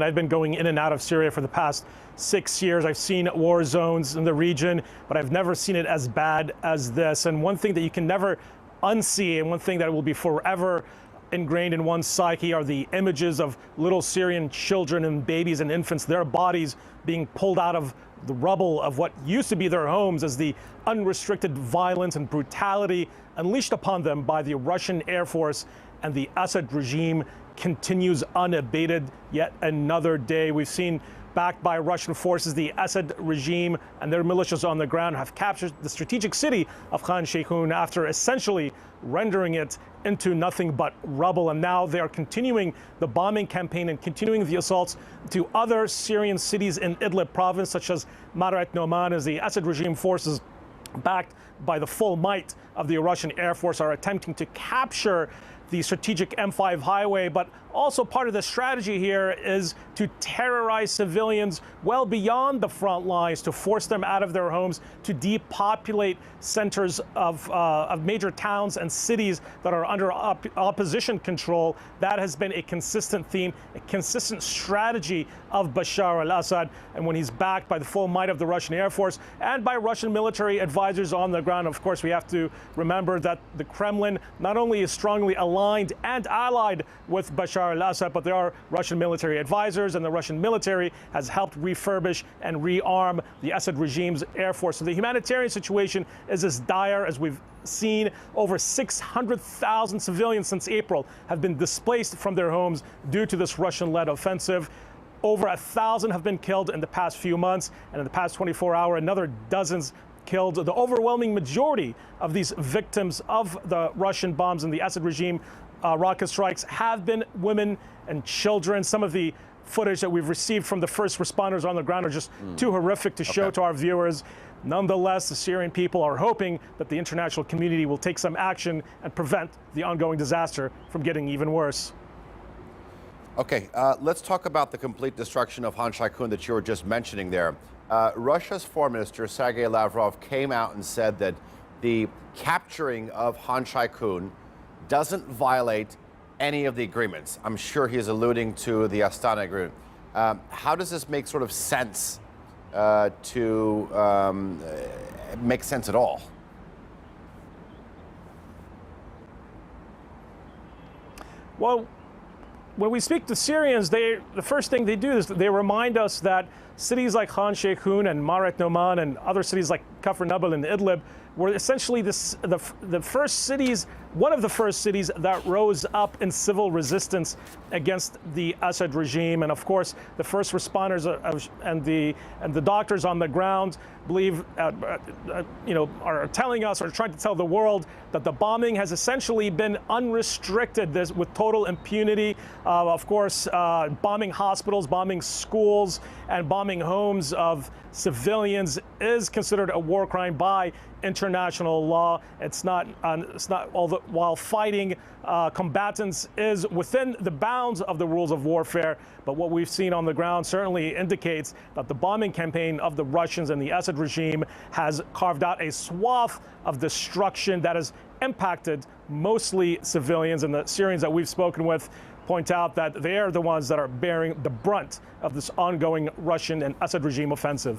I've been going in and out of Syria for the past 6 years. I've seen war zones in the region, but I've never seen it as bad as this. And one thing that you can never unsee, and one thing that will be forever ingrained in one's psyche, are the images of little Syrian children and babies and infants, their bodies being pulled out of the rubble of what used to be their homes, as the unrestricted violence and brutality unleashed upon them by the Russian Air Force and the Assad regime continues unabated. Yet another day we've seen, backed by Russian forces, the Assad regime and their militias on the ground have captured the strategic city of Khan Sheikhoun after essentially rendering it into nothing but rubble. And now they are continuing the bombing campaign and continuing the assaults to other Syrian cities in Idlib province, such as Marat Noman, as the Assad regime forces, backed by the full might of the Russian Air Force, are attempting to capture the strategic M5 highway. But also part of the strategy here is to terrorize civilians well beyond the front lines, to force them out of their homes, to depopulate centers of major towns and cities that are under opposition control. That has been a consistent theme, a consistent strategy of Bashar al-Assad. And when he's backed by the full might of the Russian Air Force and by Russian military advisors on the ground, of course, we have to remember that the Kremlin not only is strongly aligned and allied with Bashar al-Assad, but there are Russian military advisors, and the Russian military has helped refurbish and rearm the Assad regime's air force. So the humanitarian situation is as dire as we've seen. Over 600,000 civilians since April have been displaced from their homes due to this Russian-led offensive. Over 1,000 have been killed in the past few months, and in the past 24 hours, another dozens killed. The overwhelming majority of these victims of the Russian bombs and the Assad regime rocket strikes have been women and children. Some of the footage that we've received from the first responders on the ground are just too horrific to show to our viewers. Nonetheless, the Syrian people are hoping that the international community will take some action and prevent the ongoing disaster from getting even worse. Okay, let's talk about the complete destruction of Khan Sheikhoun that you were just mentioning there. Russia's foreign minister, Sergei Lavrov, came out and said that the capturing of Khan Sheikhoun doesn't violate any of the agreements. I'm sure he's alluding to the Astana agreement. How does this make sort of sense make sense at all? Well, when we speak to Syrians, the first thing they do is they remind us that cities like Khan Sheikhoun and Marat Noman and other cities like Kafr Nabil and Idlib were essentially the first cities, one of the first cities that rose up in civil resistance against the Assad regime. And of course, the first responders and the doctors on the ground believe, are telling us, or trying to tell the world, that the bombing has essentially been unrestricted, with total impunity. Of course, bombing hospitals, bombing schools, and bombing homes of civilians is considered a war crime by international law. It's not while fighting combatants is within the bounds of the rules of warfare. But what we've seen on the ground certainly indicates that the bombing campaign of the Russians and the Assad regime has carved out a swath of destruction that has impacted mostly civilians. And the Syrians that we've spoken with point out that they are the ones that are bearing the brunt of this ongoing Russian and Assad regime offensive.